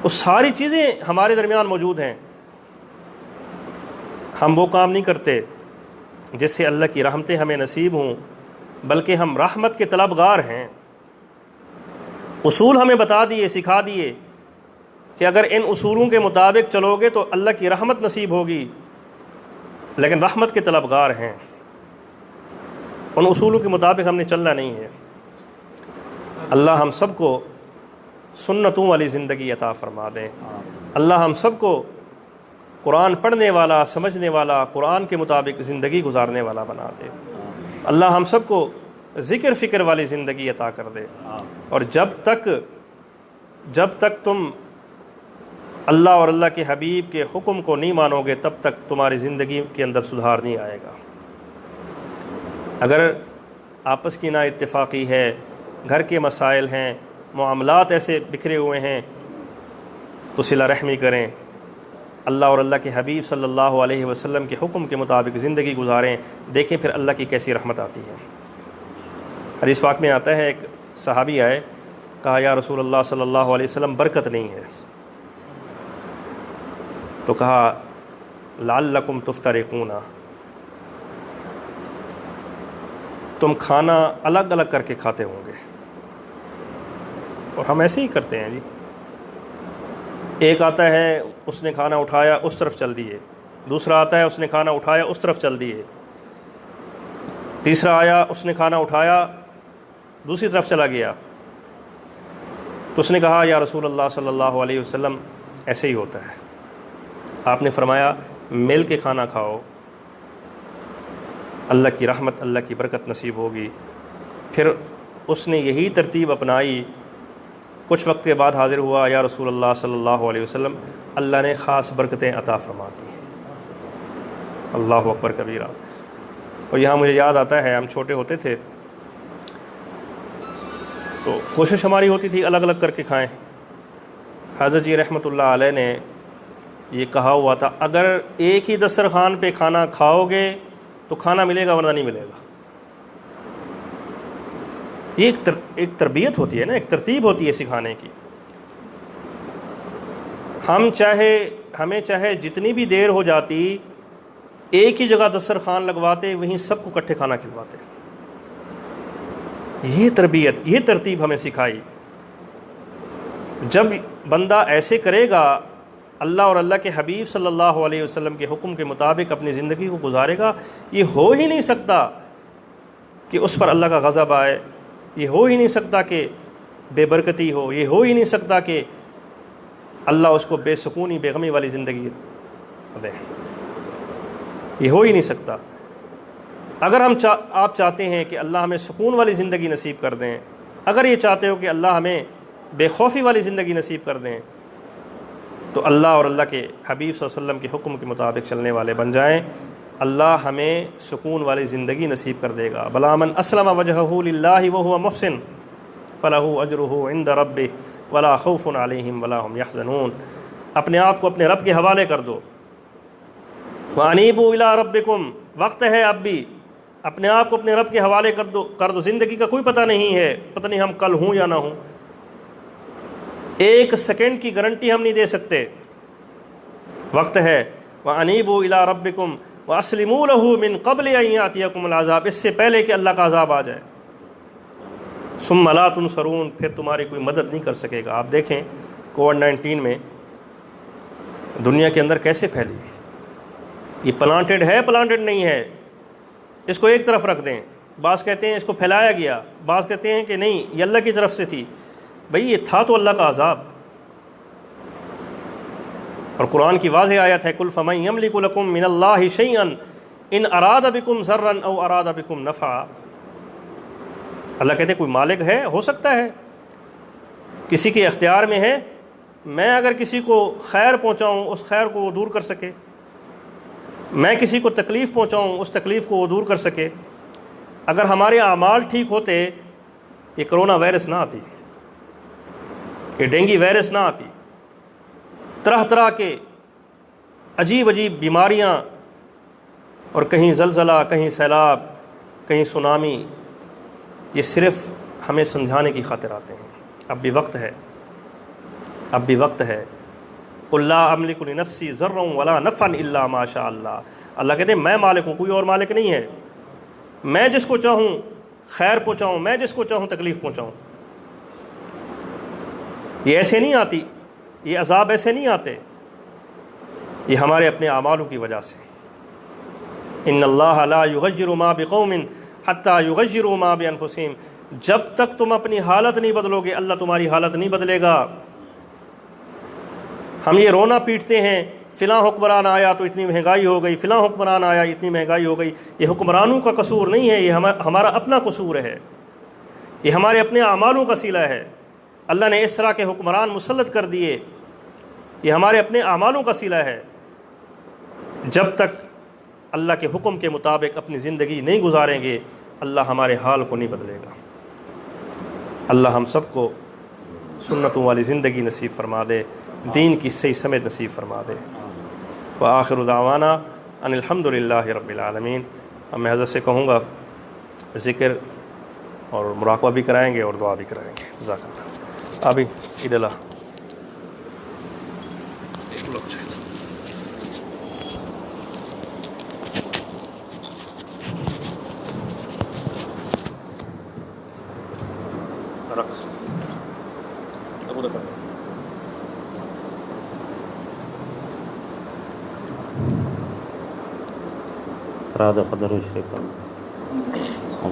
وہ ساری چیزیں ہمارے درمیان موجود ہیں، ہم وہ کام نہیں کرتے جس سے اللہ کی رحمتیں ہمیں نصیب ہوں، بلکہ ہم رحمت کے طلبگار ہیں۔ اصول ہمیں بتا دیے، سکھا دیے کہ اگر ان اصولوں کے مطابق چلو گے تو اللہ کی رحمت نصیب ہوگی، لیکن رحمت کے طلبگار ہیں، ان اصولوں کے مطابق ہم نے چلنا نہیں ہے۔ اللہ ہم سب کو سنتوں والی زندگی عطا فرما دیں، اللہ ہم سب کو قرآن پڑھنے والا، سمجھنے والا، قرآن کے مطابق زندگی گزارنے والا بنا دے، اللہ ہم سب کو ذکر فکر والی زندگی عطا کر دے۔ اور جب تک تم اللہ اور اللہ کے حبیب کے حکم کو نہیں مانو گے، تب تک تمہاری زندگی کے اندر سدھار نہیں آئے گا۔ اگر آپس کی نا اتفاقی ہے، گھر کے مسائل ہیں، معاملات ایسے بکھرے ہوئے ہیں، تو صلہ رحمی کریں، اللہ اور اللہ کے حبیب صلی اللہ علیہ وسلم کے حکم کے مطابق زندگی گزاریں، دیکھیں پھر اللہ کی کیسی رحمت آتی ہے۔ حدیث پاک میں آتا ہے، ایک صحابی آئے، کہا یا رسول اللہ صلی اللہ علیہ وسلم برکت نہیں ہے، تو کہا لعلکم تفترقون، تم کھانا الگ الگ کر کے کھاتے ہوں گے۔ اور ہم ایسے ہی کرتے ہیں جی، ایک آتا ہے اس نے کھانا اٹھایا اس طرف چل دیے، دوسرا آتا ہے اس نے کھانا اٹھایا اس طرف چل دیے، تیسرا آیا، اس نے کھانا اٹھایا دوسری طرف چلا گیا، تو اس نے کہا یا رسول اللہ صلی اللہ علیہ وسلم ایسے ہی ہوتا ہے۔ آپ نے فرمایا مل کے کھانا کھاؤ، اللہ کی رحمت اللہ کی برکت نصیب ہوگی۔ پھر اس نے یہی ترتیب اپنائی، کچھ وقت کے بعد حاضر ہوا، یا رسول اللہ صلی اللہ علیہ وسلم اللہ نے خاص برکتیں عطا فرما دی۔ اللہ اکبر کبیرہ۔ اور یہاں مجھے یاد آتا ہے ہم چھوٹے ہوتے تھے تو کوشش ہماری ہوتی تھی الگ الگ کر کے کھائیں۔ حضرت جی رحمۃ اللہ علیہ نے یہ کہا ہوا تھا اگر ایک ہی دسترخوان پہ کھانا کھاؤ گے تو کھانا ملے گا ورنہ نہیں ملے گا۔ یہ ایک تربیت ہوتی ہے نا، ایک ترتیب ہوتی ہے سکھانے کی۔ ہمیں چاہے جتنی بھی دیر ہو جاتی ایک ہی جگہ دسترخوان لگواتے، وہیں سب کو اکٹھے کھانا کھلواتے۔ یہ تربیت، یہ ترتیب ہمیں سکھائی۔ جب بندہ ایسے کرے گا، اللہ اور اللہ کے حبیب صلی اللہ علیہ وسلم کے حکم کے مطابق اپنی زندگی کو گزارے گا، یہ ہو ہی نہیں سکتا کہ اس پر اللہ کا غضب آئے، یہ ہو ہی نہیں سکتا کہ بے برکتی ہو، یہ ہو ہی نہیں سکتا کہ اللہ اس کو بے سکونی بے غمی والی زندگی دے، یہ ہو ہی نہیں سکتا۔ اگر آپ چاہتے ہیں کہ اللہ ہمیں سکون والی زندگی نصیب کر دیں، اگر یہ چاہتے ہو کہ اللہ ہمیں بے خوفی والی زندگی نصیب کر دیں، تو اللہ اور اللہ کے حبیب صلی اللہ علیہ وسلم کے حکم کے مطابق چلنے والے بن جائیں، اللہ ہمیں سکون والی زندگی نصیب کر دے گا۔ بلا من اسلم وجهه للہ وهو محسن فلہ اجرہ عند ربہ ولا خوف علیہم ولا هم یحزنون۔ اپنے آپ کو اپنے رب کے حوالے کر دو۔ وانیبوا الی ربکم، وقت ہے اب بھی اپنے آپ کو اپنے رب کے حوالے کر دو۔ زندگی کا کوئی پتہ نہیں ہے، پتہ نہیں ہم کل ہوں یا نہ ہوں، ایک سیکنڈ کی گارنٹی ہم نہیں دے سکتے۔ وقت ہے وانیبوا الی ربکم واسلموا لہ من قبل ان یاتیکم العذاب، اس سے پہلے کہ اللہ کا عذاب آ جائے۔ ثم لا تنصرون، پھر تمہاری کوئی مدد نہیں کر سکے گا۔ آپ دیکھیں کووڈ-19 میں دنیا کے اندر کیسے پھیلی، یہ پلانٹڈ ہے پلانٹڈ نہیں ہے، اس کو ایک طرف رکھ دیں۔ بعض کہتے ہیں اس کو پھیلایا گیا، بعض کہتے ہیں کہ نہیں یہ اللہ کی طرف سے تھی۔ بھئی یہ تھا تو اللہ کا عذاب، اور قرآن کی واضح آیت ہے قل فمن یملک لکم من اللہ شیئا ان اراد بکم ضرا او اراد بکم نفعا۔ اللہ کہتے ہیں کوئی مالک ہے، ہو سکتا ہے کسی کے اختیار میں ہے، میں اگر کسی کو خیر پہنچاؤں اس خیر کو وہ دور کر سکے، میں کسی کو تکلیف پہنچاؤں اس تکلیف کو وہ دور کر سکے۔ اگر ہمارے اعمال ٹھیک ہوتے یہ کرونا وائرس نہ آتی، یہ ڈینگی وائرس نہ آتی، طرح طرح کے عجیب عجیب بیماریاں، اور کہیں زلزلہ، کہیں سیلاب، کہیں سونامی، یہ صرف ہمیں سمجھانے کی خاطر آتے ہیں۔ اب بھی وقت ہے، اب بھی وقت ہے۔ قل لا املک لنفسی ضرا ولا نفعا الا ما شاء اللہ۔ اللہ کہتے ہیں میں مالک ہوں، کوئی اور مالک نہیں ہے، میں جس کو چاہوں خیر پہنچاؤں، میں جس کو چاہوں تکلیف پہنچاؤں۔ یہ ایسے نہیں آتی، یہ عذاب ایسے نہیں آتے، یہ ہمارے اپنے اعمالوں کی وجہ سے۔ ان اللہ لا یغیر ما بقوم حتی یغیروا ما بانفسہم، جب تک تم اپنی حالت نہیں بدلو گے اللہ تمہاری حالت نہیں بدلے گا۔ ہم یہ رونا پیٹتے ہیں فلاں حکمران آیا تو اتنی مہنگائی ہو گئی، فلاں حکمران آیا اتنی مہنگائی ہو گئی۔ یہ حکمرانوں کا قصور نہیں ہے، یہ ہمارا اپنا قصور ہے، یہ ہمارے اپنے اعمالوں کا صلہ ہے۔ اللہ نے اس طرح کے حکمران مسلط کر دیے، یہ ہمارے اپنے اعمالوں کا صلہ ہے۔ جب تک اللہ کے حکم کے مطابق اپنی زندگی نہیں گزاریں گے اللہ ہمارے حال کو نہیں بدلے گا۔ اللہ ہم سب کو سنتوں والی زندگی نصیب فرما دے، دین کی صحیح سمجھ نصیب فرما دے۔ وآخر دعوانا ان الحمد للہ رب العالمین۔ اب میں حضرت سے کہوں گا ذکر اور مراقبہ بھی کرائیں گے اور دعا بھی کرائیں گے۔ جزاک اللہ۔ ابھی عید اللہ رکھ ترا دفعہ درود شریف پڑھنا۔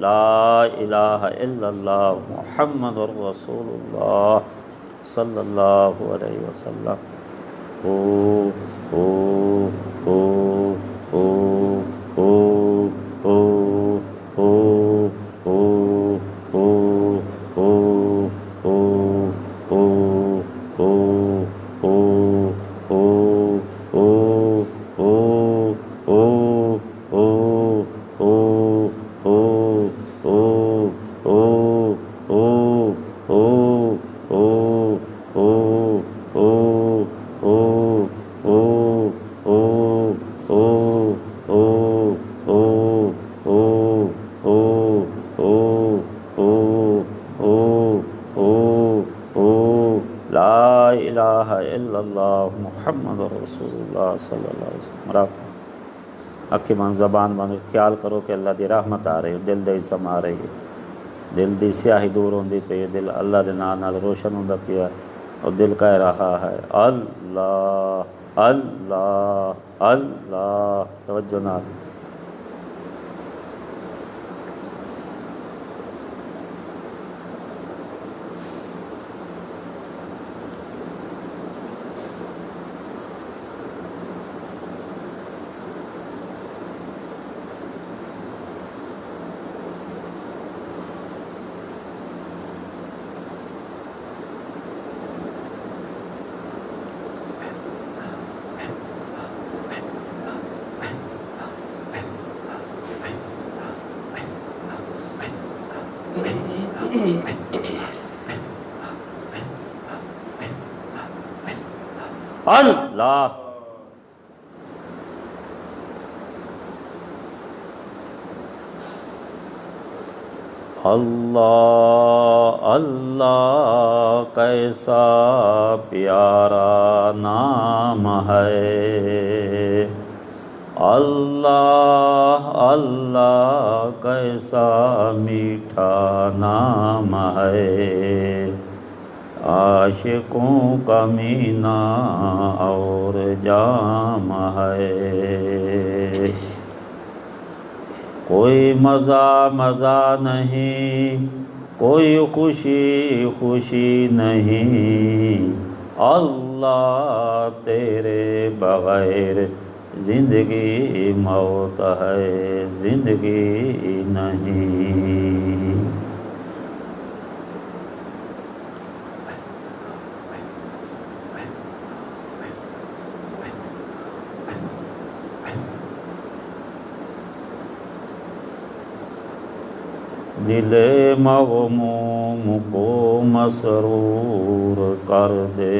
لا الہ الا اللہ محمد رسول اللہ صلی اللہ علیہ وسلم۔ او او او او او او او او او او لا الہ الا اللہ محمد رسول اللہ صلی اللہ علیہ وسلم۔ اکھی من زبان من خیال کرو کہ اللہ دی رحمت آ رہی ہے، دل دی سما رہی ہے، دل دی سیاہی دور ہوندی پئی، دل اللہ دے نام نال روشن ہوندا پیا، اور دل کہہ رہا ہے اللہ اللہ اللہ۔ توجہ نال اللہ اللہ اللہ کیسا پیارا نام ہے، اللہ اللہ کیسا میٹھا نام ہے، عاشقوں کا مینا اور جام ہے، کوئی مزہ مزہ نہیں، کوئی خوشی خوشی نہیں، اللہ تیرے بغیر زندگی موت ہے، زندگی نہیں۔ دل مغموم کو مسرور کر دے،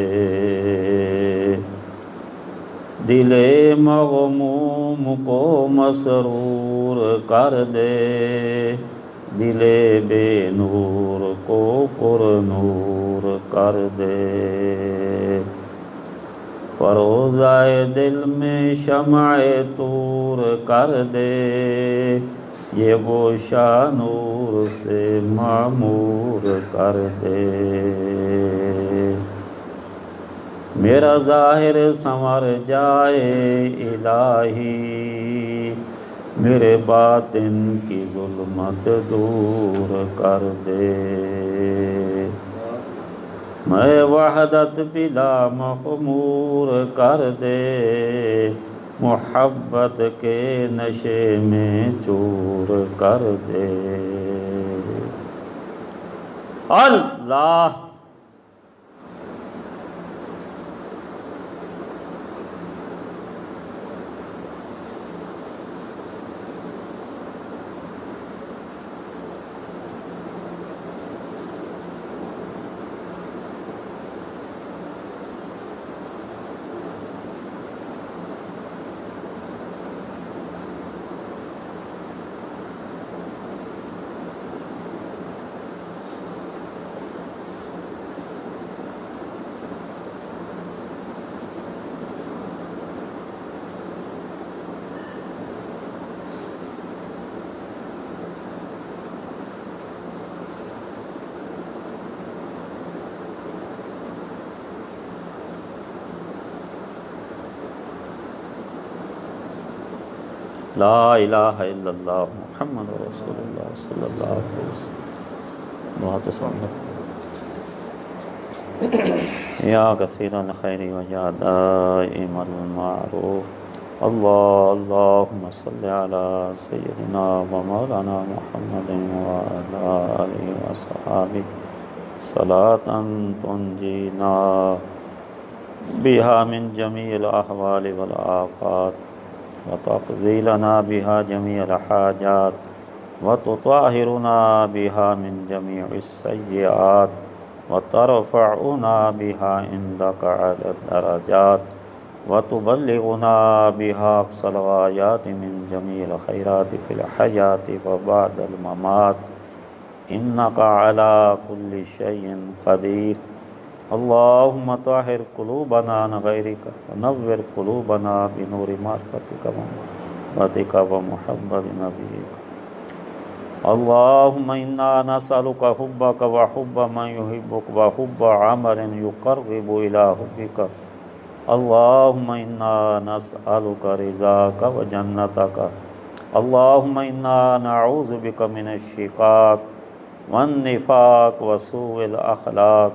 دل مغموم کو مسرور کر دے، دل بے نور کو پر نور کر دے، فروزائے دل میں شمع طور کر دے، یہ گوشہ نور سے معمور کر دے، میرا ظاہر سنور جائے الہی، میرے باطن کی ظلمت دور کر دے، میں وحدت بلا مخمور کر دے، محبت کے نشے میں چور کر دے، اللہ لا الہ الا اللہ محمد رسول اللہ۔ رسول اللہ صلی اللہ علیہ وسلم بہت سامنے یا کثیر الخیر و یا دائم المعروف اللہم صلی علی سیدنا و مولانا محمد وعلی آلہ وصحابہ صلاة تنجینا بها من جميع الأحوال والآفات وتقضي لنا بها جميع الحاجات وتطهرنا بها من جميع السيئات وترفعنا بها عندك على الدرجات وتبلغنا بها أقصى الغايات من جميع الخيرات في الحياة وبعد الممات إنك على كل شيء قدير اللهم طهر قلوبنا عن غيرك ونور قلوبنا بنور معرفتك ومحبتك ومحبة نبيك اللهم إنا نسألك حبك وحب من يحبك وحب عمل يقرب إلى حبك اللهم إنا نسألك رضاك وجنتك اللهم إنا نعوذ بك من الشقاق والنفاق وسوء الأخلاق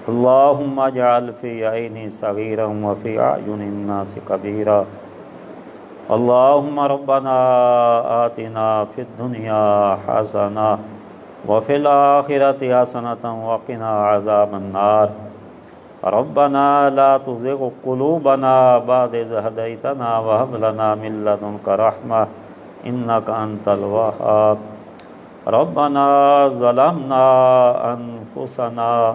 اللهم اجعل في عيني صغيرا وفي أعين الناس كبيرا اللهم ربنا آتنا في الدنيا حسنة وفي الآخرة حسنة وقنا عذاب النار ربنا لا تزغ قلوبنا بعد إذ هديتنا وهب لنا من لدنك رحمة إنك أنت الوهاب ربنا ظلمنا أنفسنا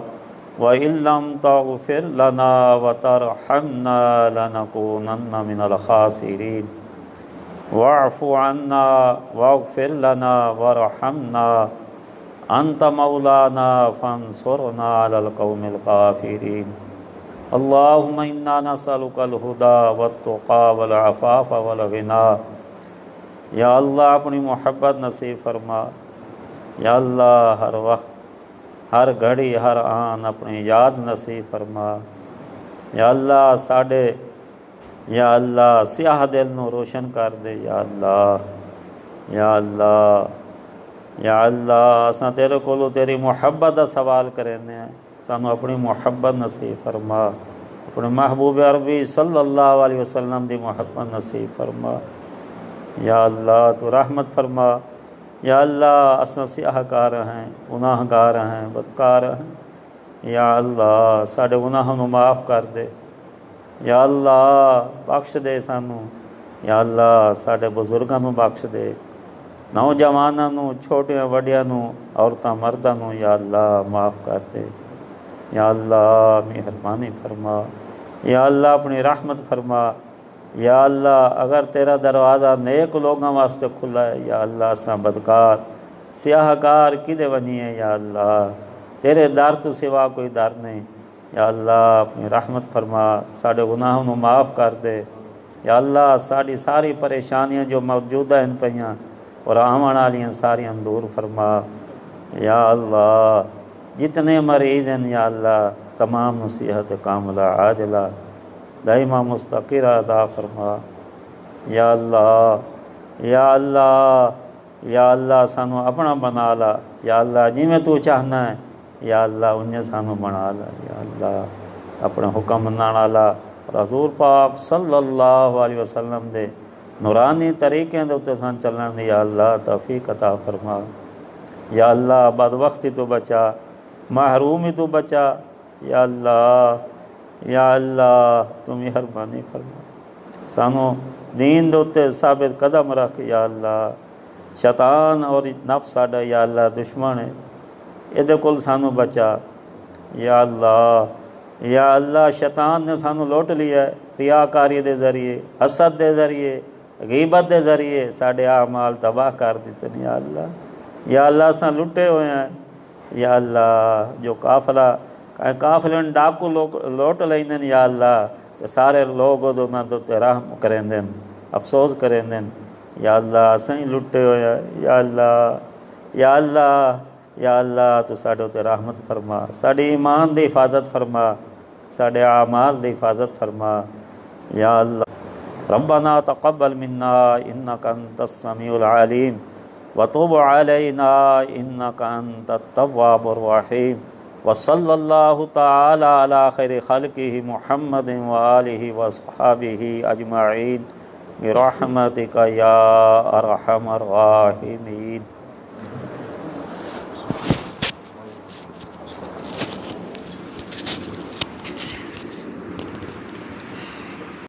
وَإِن لَّمْ تَغْفِرْ لَنَا وَتَرْحَمْنَا لَنَكُونَنَّ مِنَ الْخَاسِرِينَ وَاعْفُ عَنَّا وَاغْفِرْ لَنَا وَارْحَمْنَا أَنْتَ مَوْلَانَا فَانصُرْنَا عَلَى الْقَوْمِ الْكَافِرِينَ اللهم إنا نسألك الهدى والتقى والعفاف والغنى یا اللہ اپنی محبت نصیب فرما یا اللہ ہر وقت ہر گھڑی ہر آن اپنی یاد نصیب فرما یا اللہ ساڈے یا اللہ سیاہ دل نو روشن کر دے یا اللہ یا اللہ یا اللہ اساں تیرے کولو تیری محبت دا سوال کرنے ہیں سانو اپنی محبت نصیب فرما اپنے محبوب عربی صلی اللہ علیہ وسلم دی محبت نصیب فرما یا اللہ تو رحمت فرما یا اللہ اساں سیاہ کار ہیں گناہ گار ہیں بدکار ہیں یا اللہ ساڈے گناہاں نو معاف کر دے یا اللہ بخش دے سانو یا اللہ ساڈے بزرگاں نو بخش دے نوجواناں نو چھوٹیاں وڈیاں نو عورتاں مرداں نو یا اللہ معاف کر دے یا اللہ مہربانی فرما یا اللہ اپنی رحمت فرما یا اللہ اگر تیرا دروازہ نیک لوگوں واسطے کھلا ہے یا اللہ اساں بدکار سیاہ کار کدے ونیے یا اللہ تیرے در تو سوا کوئی در نہیں یا اللہ اپنی رحمت فرما ساڈے گناہوں نو معاف کر دے یا اللہ ساڈی ساری پریشانیاں جو موجودہ ہیں پیاں اور آمن والیاں ساریاں دور فرما یا اللہ جتنے مریض ہیں یا اللہ تمام نو صحت کاملہ عاجلہ دائمہ مستقرہ عطا فرما یا اللہ یا اللہ یا اللہ سانو اپنا بنا لا یا اللہ جی میں تو چاہنا ہے یا اللہ انہیں سانو بنا لا یا اللہ اپنے حکم منانا لا رسول پاک صلی اللہ علیہ وسلم دے نورانی طریقے دے اتے سان چلن دی یا اللہ توفیق عطا فرما یا اللہ بدبختی تو بچا محرومی تو بچا یا اللہ تو مہربانی فرما سانو دین دے اتے ثابت قدم رکھ یا اللہ شیطان اور نفس ساڈا یا اللہ دشمن ہے یہ کول سانو بچا یا اللہ شیطان نے سانو لوٹ لیا ہے ریاکاری دے ذریعے حسد دے ذریعے غیبت دے ذریعے ساڈے اعمال تباہ کر دیتے ہیں یا اللہ اساں لٹے ہوئے ہیں یا اللہ جو قافلے ڈاکو لوٹ لیندے یا اللہ تے سارے لوگ انہاں تے رحم کریندے افسوس کریندے یا اللہ اساں ہی لٹے ہوئے ہیں یا اللہ تو ساڈے تے رحمت فرما ساڈے ایمان دی حفاظت فرما ساڈے اعمال دی حفاظت فرما یا اللہ ربنا تقبل منا انک انت السمیع العلیم وتب علینا انک انت التواب الرحیم وصلی اللہ تعالی علی خیر خلقہ محمد وآلہ وصحبہ اجمعین برحمتک یا ارحم الراحمین.